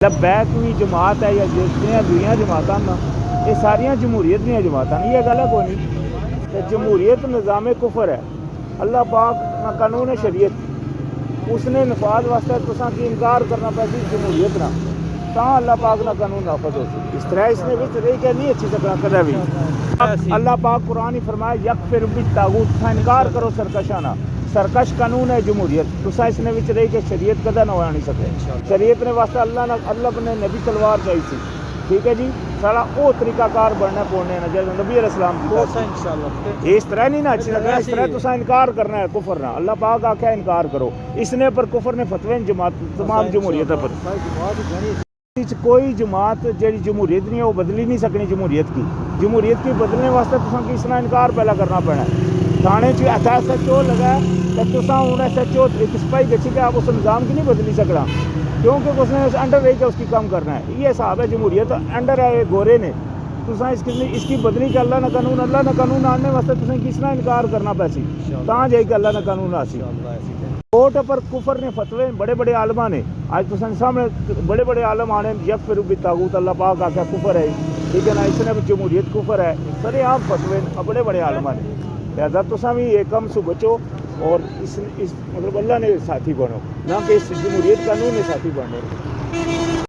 لبیکویں جماعت ہے یا جتنی دوسری جماعت نا یہ ساریا جمہوریت دیا جماعت نہیں، یہ گل ہے کوئی نہیں کہ جمہوریت نظام کفر ہے۔ اللہ پاک نہ قانون شریعت اس نے نفاذ واسطے تساں کی انکار کرنا پہ سی جمہوریت نہ تاں اللہ پاک نہ قانون نافذ ہو سی، اس طرح اس نے وچ رہ کے نہیں اچھی سکنا کدے بھی۔ اللہ پاک قرآن ہی فرمایا یکفر بالطاغوت، تساں انکار کرو سرکشانہ، سرکش قانون ہے جمہوریت، تساں اس نے وچ رہ کے شریعت کدے نہ ہوا نہیں سکے۔ شریعت نے واسطے اللہ نے نبی تلوار چاہیے سی، ٹھیک ہے جی، سارا وہ طریقہ کار بننا پونے نا جیسے نبی علیہ السلام کی اس طرح نہیں نا اچھی لگنا، اس طرح تساں انکار کرنا ہے کفر نہ، اللہ پاک آکھیا انکار کرو، اس نے پر کفر نے فتوے جماعت تمام جمہوریت پر کوئی جماعت جیڑی جمہوریت نہیں ہے وہ بدلی نہیں سکنی جمہوریت کی بدلنے واسطے تساں کی اس طرح انکار پہلا کرنا پینا ہے۔ تھانے چ ایس ایچ او لگا ہے کہ تساں ہوں ایس ایچ او ایک سپاہی گچھی کہ آپ اس نظام کی نہیں بدلی سکنا کیونکہ اس نے انڈر رہ کے اس کی کام کرنا ہے، یہ حساب ہے جمہوریت انڈر ہے، گورے نے تساں اس کی بدلی کا اللہ نہ قانون آنے واسطے تساں کس طرح انکار کرنا پیسی تاں جائے کہ اللہ نہ قانون آسی۔ کوٹ پر کفر نے فتوے بڑے بڑے عالمہ نے آج تساں سامنے بڑے بڑے عالم آنے یکفر بالطاغوت، اللہ پاک آکھیا کفر ہے، ٹھیک ہے نا، اس نے جمہوریت کفر ہے، سارے آپ فتوے بڑے بڑے عالمہ نے، لہذا تساں بھی یہ کم سے بچو اور اس مطلب اللہ نے ساتھی بنو نہ کہ اس جمہوریت قانون نے ساتھی بنو۔